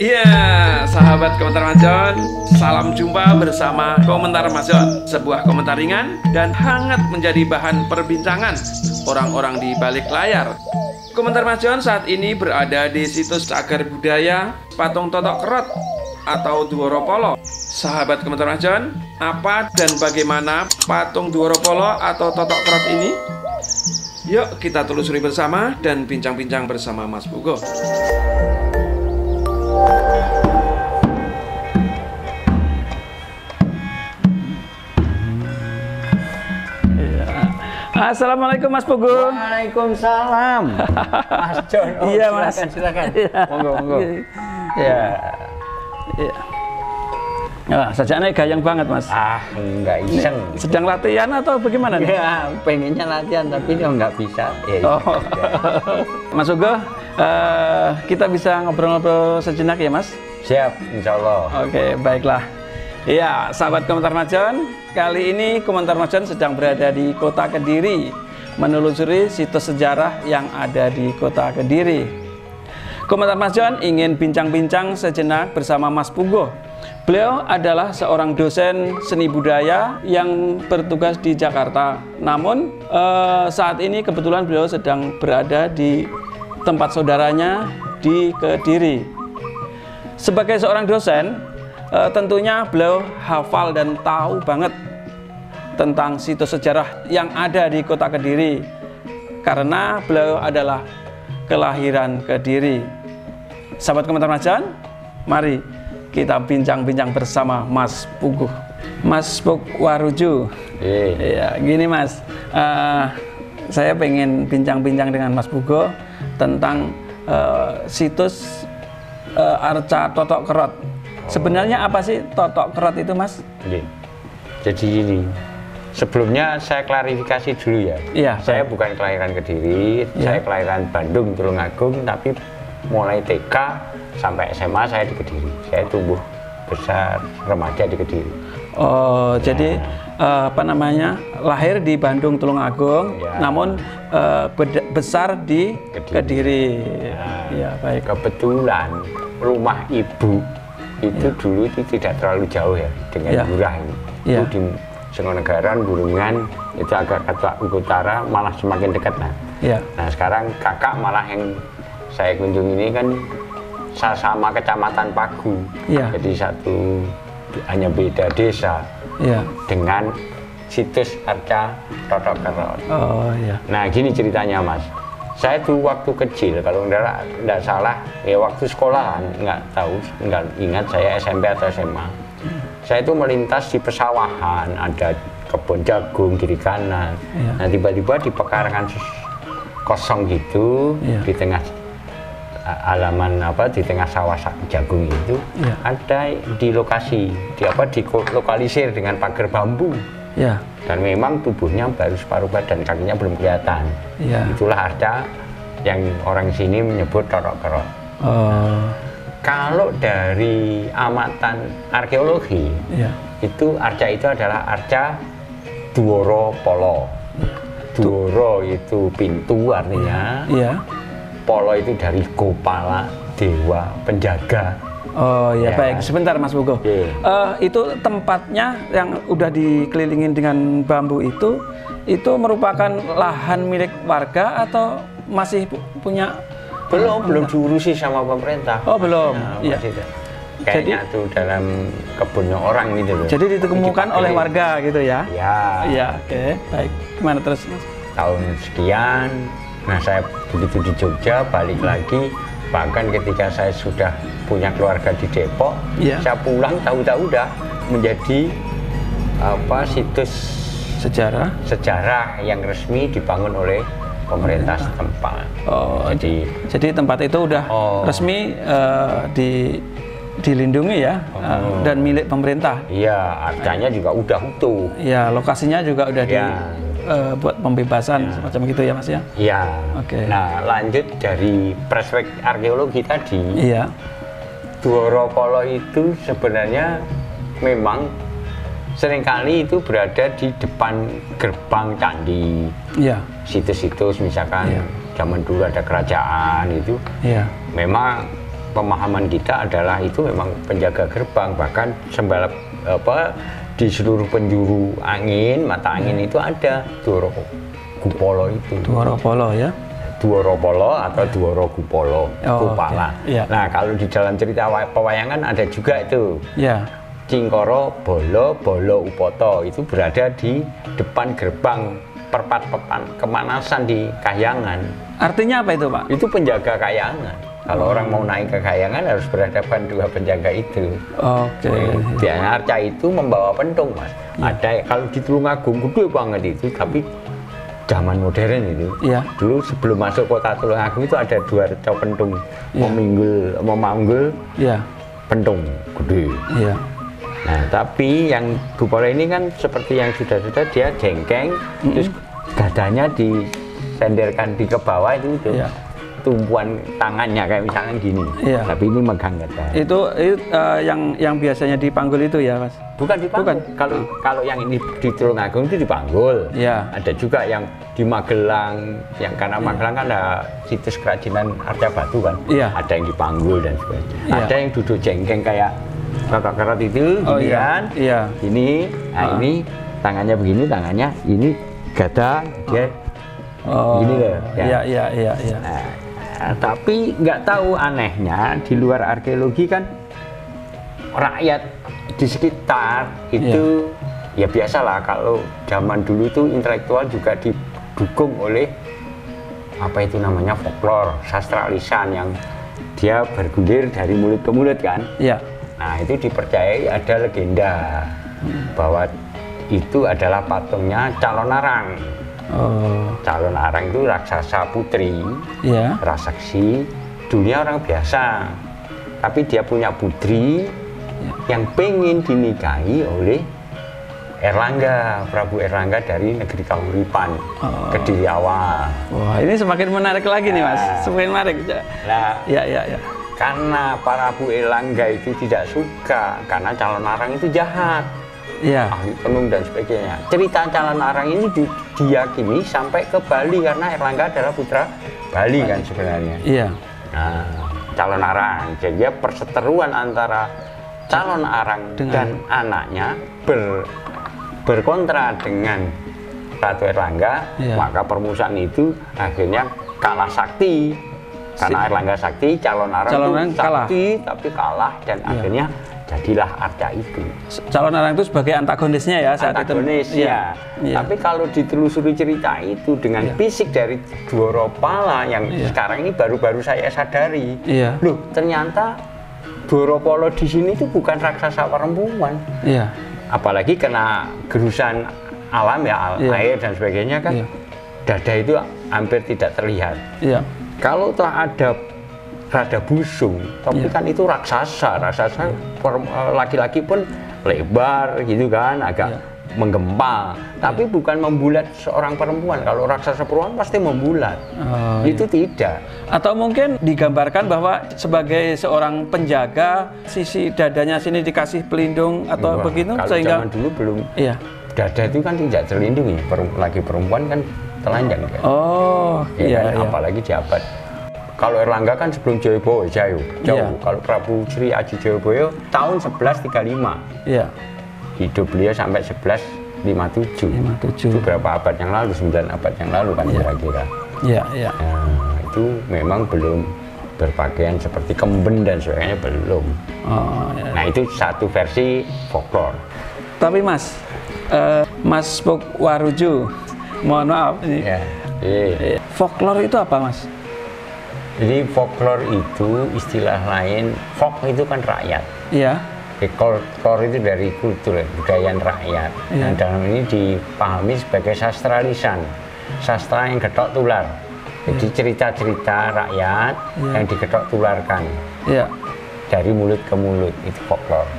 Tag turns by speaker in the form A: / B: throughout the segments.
A: Iya, sahabat Komentar Majon, salam jumpa bersama Komentar Majon, sebuah komentar ringan dan hangat menjadi bahan perbincangan orang-orang di balik layar. Komentar Majon saat ini berada di situs cagar budaya Patung Totok Kerot atau Dworo Polo. Sahabat Komentar Majon, apa dan bagaimana patung Dworo Polo atau Totok Kerot ini? Yuk kita telusuri bersama dan bincang-bincang bersama Mas Pugo. Assalamualaikum Mas Pugu.
B: Waalaikumsalam. Mas John. Oh,
A: iya Mas.
B: Silakan. Monggo, monggo.
A: Ya. Ya. Wah, sajaknya gayang banget Mas.
B: Enggak iseng.
A: Sedang latihan atau bagaimana nih?
B: Ya, pengennya latihan tapi dia nggak bisa.
A: Oh. Mas Pugu, kita bisa ngobrol-ngobrol sejenak ya Mas?
B: Siap, insya Allah.
A: Oke, baiklah. Iya, sahabat Komentar Majon, kali ini Komentar Majon sedang berada di Kota Kediri, menelusuri situs sejarah yang ada di Kota Kediri. Komentar Majon ingin bincang-bincang sejenak bersama Mas Pugo. Beliau adalah seorang dosen seni budaya yang bertugas di Jakarta. Namun saat ini kebetulan beliau sedang berada di tempat saudaranya di Kediri. Sebagai seorang dosen, tentunya beliau hafal dan tahu banget tentang situs sejarah yang ada di Kota Kediri karena beliau adalah kelahiran Kediri. Sahabat Komentar Majon, mari kita bincang-bincang bersama Mas Puguh. Mas Pugwaruju. Ya, gini Mas, saya pengen bincang-bincang dengan Mas Pugo tentang situs Arca Totok Kerot. Sebenarnya apa sih Totok Kerot itu Mas?
B: Jadi ini, sebelumnya saya klarifikasi dulu ya.
A: Iya.
B: Saya bukan kelahiran Kediri, saya kelahiran Bandung, Tulungagung, tapi mulai TK sampai SMA saya di Kediri. Saya tumbuh besar remaja di Kediri.
A: Oh, jadi apa namanya, lahir di Bandung Tulungagung, namun besar di Kediri. Ya, baik.
B: Kebetulan rumah ibu itu dulu itu tidak terlalu jauh ya dengan Lurah ini. Itu di Sengonegaran, Burungan, itu agak ke utara, malah semakin dekat. Nah sekarang kakak malah yang saya kunjungi ini kan sama kecamatan Pagu. Jadi satu hanya beda desa dengan situs Arca Totok Kerot. Nah gini ceritanya Mas. Saya tuh waktu kecil, kalau enggak salah, ya waktu sekolahan, nggak ingat saya SMP atau SMA. Saya itu melintas di pesawahan, ada kebun jagung kiri kanan. Nah tiba-tiba di pekarangan kosong gitu, di tengah halaman di tengah sawah jagung itu, ada di lokalisir dengan pagar bambu. Dan memang tubuhnya baru separuh badan, kakinya belum kelihatan. Itulah arca yang orang sini menyebut Totok Kerot. Kalau dari amatan arkeologi, itu arca itu adalah arca Dworo Polo. Dworo itu pintu artinya, Polo itu dari kepala dewa penjaga.
A: Baik, sebentar Mas Pugo. Itu tempatnya yang udah dikelilingin dengan bambu itu merupakan lahan milik warga atau masih punya?
B: Belum diurusi sama pemerintah.
A: Oh belum.
B: Kayaknya tuh dalam kebunnya orang gitu loh.
A: Jadi ditemukan oleh warga gitu ya?
B: Iya.
A: Oke. Baik. Gimana terus Mas?
B: Tahun sekian, nah saya begitu di Jogja balik lagi. Bahkan ketika saya sudah punya keluarga di Depok, saya pulang tahu-tahu udah menjadi situs sejarah yang resmi dibangun oleh pemerintah setempat.
A: Jadi tempat itu udah resmi dilindungi ya, dan milik pemerintah.
B: Iya, arcanya juga udah utuh.
A: Iya, lokasinya juga udah buat pembebasan semacam gitu ya Mas ya?
B: Iya. Nah lanjut dari perspektif arkeologi tadi, Dworo Polo itu sebenarnya memang seringkali itu berada di depan gerbang candi. Situs-situs misalkan zaman dulu ada kerajaan itu, memang pemahaman kita adalah itu memang penjaga gerbang, bahkan sembalap di seluruh penjuru angin, mata angin itu ada Dwara Gupala itu.
A: Dwara Pala ya.
B: Dwara Pala atau Dwara Gupala, Kupala. Nah, kalau di dalam cerita pewayangan ada juga itu. Cingkara Bala Bala Upata itu berada di depan gerbang perpat-pepan kemanasan di Kahyangan.
A: Artinya apa itu, Pak?
B: Itu penjaga Kahyangan. Kalau orang mau naik ke Kahyangan harus berhadapan dua penjaga itu. Biasanya arca itu membawa pentung, Mas. Ada kalau di Tulungagung gede banget itu, tapi zaman modern itu. Dulu sebelum masuk kota Tulungagung itu ada dua arca pentung, memanggul pentung gede. Nah, tapi yang Gupala ini kan seperti yang sudah-sudah dia jengkeng, terus gadanya disenderkan di ke bawah itu. Tumpuan tangannya kayak misalnya gini, tapi ini megang gada.
A: Itu yang biasanya dipanggul itu ya, Mas?
B: Bukan dipanggul. Kalau yang ini di Tulungagung itu dipanggul. Ada juga yang di Magelang, yang karena Magelang kan ada situs kerajinan arca batu kan. Ada yang dipanggul dan sebagainya. Ada yang duduk jengkeng kayak kakak kerat itu, kan? Ini, nah ini tangannya begini, tangannya ini gada, dia gini loh. Nah, tapi nggak tahu anehnya di luar arkeologi kan rakyat di sekitar itu ya biasalah kalau zaman dulu itu intelektual juga didukung oleh apa itu namanya folklore, sastra lisan yang dia bergulir dari mulut ke mulut kan. Nah itu dipercayai ada legenda bahwa itu adalah patungnya Calon Arang. Calon Arang itu raksasa putri, rasaksi, dunia orang biasa, tapi dia punya putri yang pengen dinikahi oleh Erlangga, Prabu Erlangga dari negeri Kahuripan, Kediri awal.
A: Wah, ini semakin menarik lagi nih, Mas. Semakin menarik.
B: Nah, karena Prabu Erlangga itu tidak suka karena Calon Arang itu jahat. Ahli tenung dan sebagainya. Cerita Calon Arang ini diyakini sampai ke Bali karena Erlangga adalah putra Bali kan sebenarnya. Nah, Calon Arang. Jadi perseteruan antara Calon Arang dan anaknya berkontra dengan Ratu Erlangga, maka permusuhan itu akhirnya kalah sakti. Karena Erlangga sakti, Calon Arang itu sakti tapi kalah dan akhirnya jadilah arca itu.
A: Calon Arang itu sebagai antagonisnya ya saat
B: antagonis, itu. Tapi kalau ditelusuri cerita itu dengan fisik dari Dwara Pala yang sekarang ini baru-baru saya sadari. Loh, ternyata Dwara Pala di sini itu bukan raksasa perempuan. Apalagi kena gerusan alam air dan sebagainya kan. Dada itu hampir tidak terlihat. Kalau telah ada rada busung, tapi kan itu raksasa laki-laki pun lebar gitu kan, agak menggempal, tapi bukan membulat seorang perempuan. Kalau raksasa perempuan pasti membulat, itu tidak.
A: Atau mungkin digambarkan bahwa sebagai seorang penjaga, sisi dadanya sini dikasih pelindung atau begitu,
B: kalau
A: sehingga
B: zaman dulu belum, dada itu kan tidak terlindungi, laki perempuan kan telanjang kan. Apalagi di abad. Kalau Erlangga kan sebelum Jayabaya jauh. Kalau Prabu Sri Aji Jayabaya tahun 1135. Hidup beliau sampai 1157. Itu berapa abad yang lalu? 9 abad yang lalu kan kira-kira. Nah, itu memang belum berpakaian seperti kemben dan sebagainya, belum. Nah, itu satu versi folklore.
A: Tapi Mas, Mas Pukwaruju, mohon maaf ini. Folklore itu apa, Mas?
B: Jadi folklore itu istilah lain, folk itu kan rakyat. Folklore itu dari kultur, budaya rakyat. Nah, dalam ini dipahami sebagai sastra lisan, sastra yang getok tular. Jadi cerita-cerita rakyat yang digetok tularkan dari mulut ke mulut, itu folklore.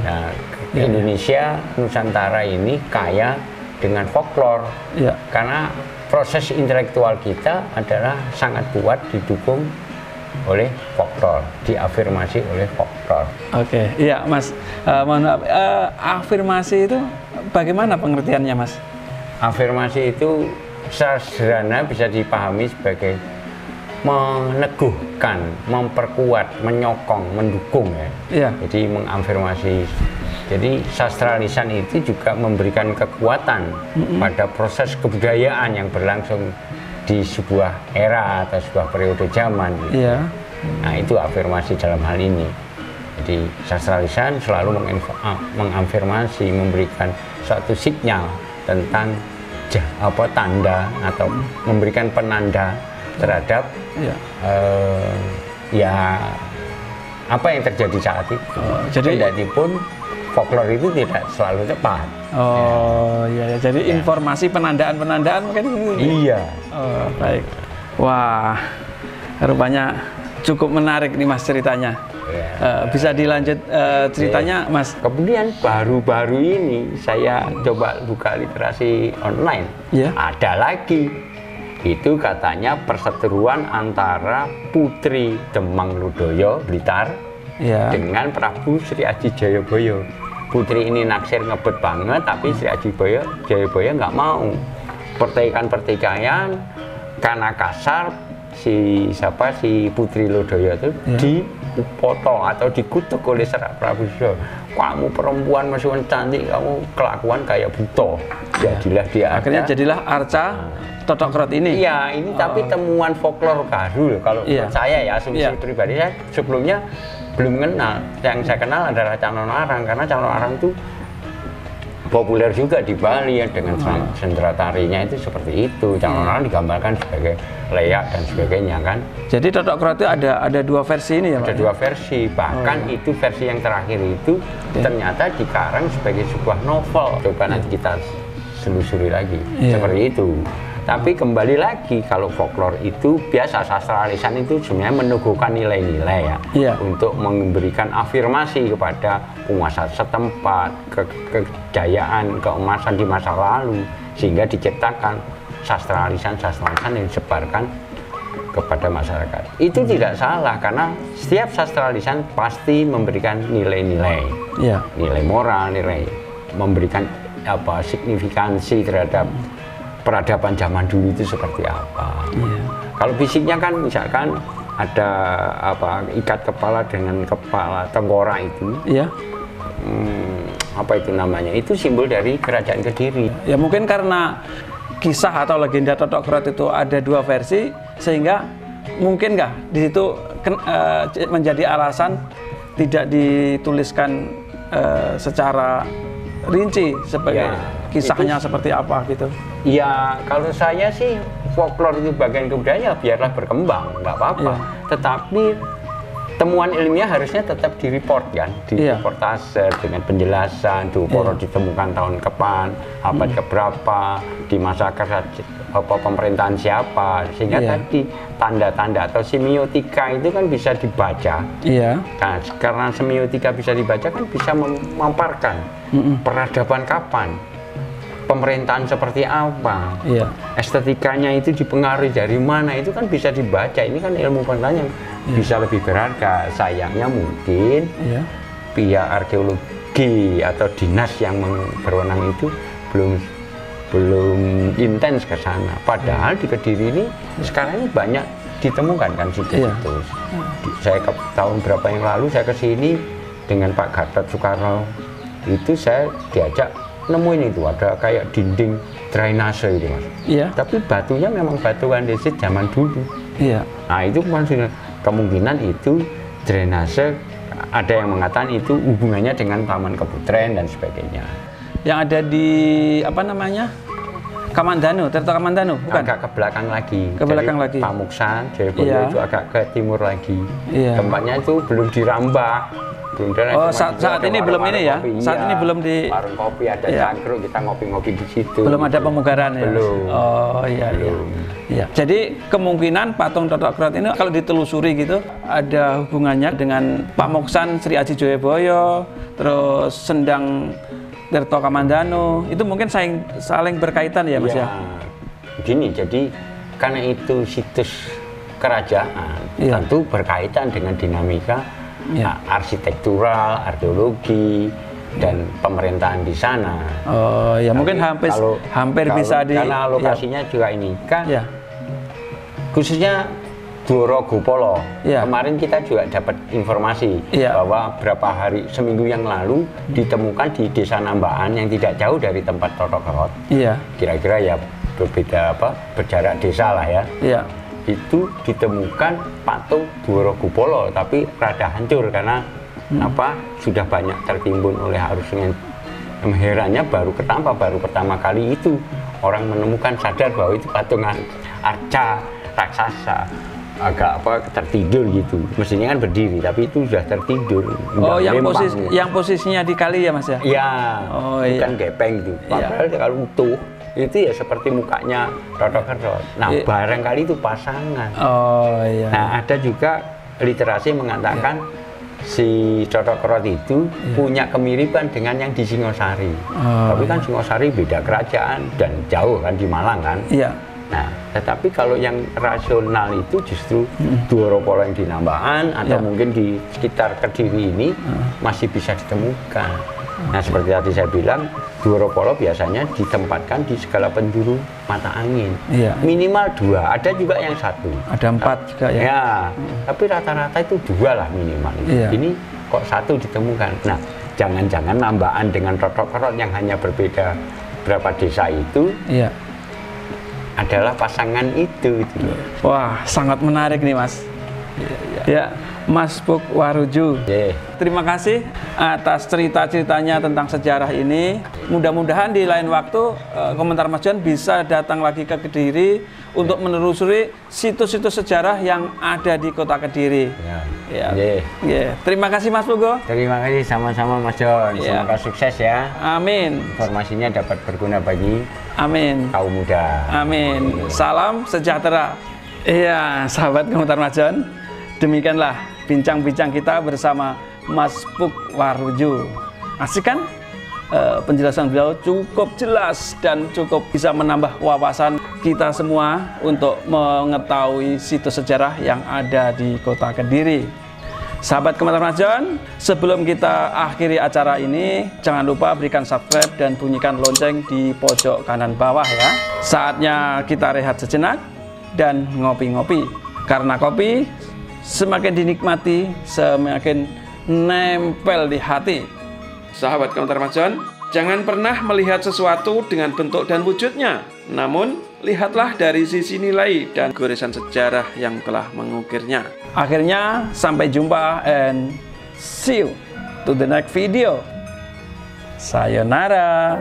B: Nah, Indonesia, Nusantara ini kaya dengan folklore karena proses intelektual kita adalah sangat kuat didukung oleh folklore, diafirmasi oleh folklore.
A: Mas, mohon maaf, afirmasi itu bagaimana pengertiannya, Mas?
B: Afirmasi itu secara sederhana bisa dipahami sebagai meneguhkan, memperkuat, menyokong, mendukung ya.
A: Yeah.
B: Jadi mengafirmasi. Jadi sastra lisan itu juga memberikan kekuatan pada proses kebudayaan yang berlangsung di sebuah era atau sebuah periode zaman. Gitu.
A: Yeah.
B: Nah itu afirmasi dalam hal ini. Jadi sastra lisan selalu mengafirmasi, memberikan suatu sinyal tentang tanda atau memberikan penanda terhadap ya apa yang terjadi saat itu. Jadi pun folklore itu tidak selalu tepat.
A: Oh iya, jadi informasi penandaan mungkin itu.
B: Iya.
A: Oh, baik. Wah, rupanya cukup menarik nih Mas ceritanya. Bisa dilanjut ceritanya Mas.
B: Kemudian baru-baru ini saya coba buka literasi online. Ada lagi. Itu katanya perseteruan antara Putri Demang Ludoyo Blitar dengan Prabu Sri Aji Jayabaya. Putri ini naksir ngebet banget, tapi Sri Aji Jayabaya nggak mau. Pertikaian karena kasar si Putri Ludoyo itu dipotong atau dikutuk oleh Prabu Sri. Kamu perempuan masih cantik, kamu kelakuan kayak buto. Jadilah dia.
A: Akhirnya jadilah Arca Totokrot ini.
B: Iya, ini tapi temuan folklore baru kalau saya ya, asumsi pribadi saya sebelumnya belum kenal. Yang saya kenal adalah Calon Arang, karena Calon Arang itu populer juga di Bali ya, dengan sendera tarinya itu seperti itu. Calon Arang digambarkan sebagai leak dan sebagainya kan.
A: Jadi Totokrot itu ada dua versi ini ya Pak?
B: Ada dua versi, bahkan itu versi yang terakhir itu ternyata dikarang sebagai sebuah novel. Coba nanti kita selusuri lagi seperti itu. Tapi kembali lagi, kalau folklore itu biasa, sastra lisan itu sebenarnya meneguhkan nilai-nilai untuk memberikan afirmasi kepada penguasa setempat, kejayaan, keemasan di masa lalu, sehingga diciptakan sastra lisan yang disebarkan kepada masyarakat. Itu tidak salah, karena setiap sastra lisan pasti memberikan nilai-nilai, nilai moral, nilai memberikan signifikansi terhadap peradaban zaman dulu itu seperti apa. Kalau fisiknya kan misalkan ada ikat kepala dengan kepala tengkorak itu. Apa itu namanya? Itu simbol dari kerajaan Kediri. Ya
A: mungkin karena kisah atau legenda Totokrot itu ada dua versi, sehingga mungkin di situ menjadi alasan tidak dituliskan secara rinci sebagai kisahnya itu, seperti apa gitu.
B: Ya kalau saya sih folklore itu bagian kebudayaan, biarlah berkembang, nggak apa-apa. Tetapi temuan ilmiah harusnya tetap direport kan, reportase dengan penjelasan, ditemukan tahun kapan, abad keberapa, di masa pemerintahan siapa, sehingga tadi tanda-tanda atau semiotika itu kan bisa dibaca. Nah, karena semiotika bisa dibaca kan bisa memaparkan peradaban kapan, pemerintahan seperti apa, estetikanya itu dipengaruhi dari mana, itu kan bisa dibaca. Ini kan ilmu pengetahuan yang bisa lebih berharga. Sayangnya mungkin pihak arkeologi atau dinas yang berwenang itu belum intens ke sana. Padahal di Kediri ini sekarang ini banyak ditemukan kan situs-situs. Saya tahun berapa yang lalu saya ke sini dengan Pak Gatot Soekarno, itu saya diajak nemuin itu ada kayak dinding drainase itu Mas. Tapi batunya memang batu andesit zaman dulu. Nah itu kemungkinan itu drainase, ada yang mengatakan itu hubungannya dengan Taman Keputren dan sebagainya.
A: Yang ada di Kamandanu, Tirta Kamandanu, bukan?
B: Agak ke belakang lagi.
A: Ke belakang lagi.
B: Pamuksan, Jayabaya itu agak ke timur lagi. Tempatnya itu belum dirambah. Saat ini belum ini ya? Saat ini belum di warung kopi, ada cangkruk, kita ngopi-ngopi di situ. Belum ada pemugaran ya? Belum.
A: Oh iya. Jadi kemungkinan patung Totokrot ini kalau ditelusuri gitu ada hubungannya dengan Pamuksan Sri Aji Jayabaya, terus Sendang Tirta Kamandanu, itu mungkin saling berkaitan ya Mas ya?
B: Gini, jadi karena itu situs kerajaan, tentu berkaitan dengan dinamika arsitektural, arkeologi, dan pemerintahan di sana.
A: Oh ya, mungkin hampir bisa di
B: karena lokasinya juga ini kan khususnya Dwara Gopala. Kemarin kita juga dapat informasi bahwa berapa hari seminggu yang lalu ditemukan di Desa Nambaan yang tidak jauh dari tempat Thotho Kerot. Kira-kira ya berbeda berjarak desa lah ya. Itu ditemukan patung Dwara Gopala tapi rada hancur karena sudah banyak tertimbun oleh arus sungai. Herannya baru pertama kali itu orang menemukan sadar bahwa itu patung arca raksasa agak tertidur gitu. Mestinya kan berdiri tapi itu sudah tertidur.
A: Yang posisinya di kali ya Mas ya?
B: Iya. Bukan gepeng gitu. Padahal kalau utuh itu ya seperti mukanya Thotho Kerot. Nah, barangkali itu pasangan. Nah, ada juga literasi mengatakan si Thotho Kerot itu punya kemiripan dengan yang di Singosari. Tapi kan Singosari beda kerajaan dan jauh kan di Malang kan. Nah, tetapi kalau yang rasional itu justru Dwara Pala yang di Nambaan atau mungkin di sekitar Kediri ini masih bisa ditemukan. Nah, seperti tadi saya bilang, Dwara Pala biasanya ditempatkan di segala penjuru mata angin. Minimal 2, ada juga yang 1.
A: Ada 4 juga ya.
B: Tapi rata-rata itu 2 lah minimal. Ini kok 1 ditemukan. Nah, jangan-jangan Nambaan dengan Thotho Kerot yang hanya berbeda berapa desa itu adalah pasangan itu.
A: Wah, sangat menarik nih Mas. Mas Puk Waruju. Terima kasih atas cerita-ceritanya tentang sejarah ini. Mudah-mudahan di lain waktu Komentar Mas John bisa datang lagi ke Kediri untuk menelusuri situs-situs sejarah yang ada di Kota Kediri. Terima kasih Mas Pugo.
B: Terima kasih sama-sama Mas John. Semoga sukses ya.
A: Amin.
B: Informasinya dapat berguna bagi kaum muda.
A: Amin. Salam sejahtera. Iya, sahabat Komentar Mas John. Demikianlah bincang-bincang kita bersama Mas Puk Waruju. Asik kan? Penjelasan beliau cukup jelas dan cukup bisa menambah wawasan kita semua untuk mengetahui situs sejarah yang ada di Kota Kediri. Sahabat Komentar Mas John, sebelum kita akhiri acara ini, jangan lupa berikan subscribe dan bunyikan lonceng di pojok kanan bawah ya. Saatnya kita rehat sejenak dan ngopi-ngopi. Karena kopi semakin dinikmati, semakin nempel di hati. Sahabat Komentar Mas John, jangan pernah melihat sesuatu dengan bentuk dan wujudnya, namun lihatlah dari sisi nilai dan goresan sejarah yang telah mengukirnya. Akhirnya, sampai jumpa and see you to the next video. Sayonara.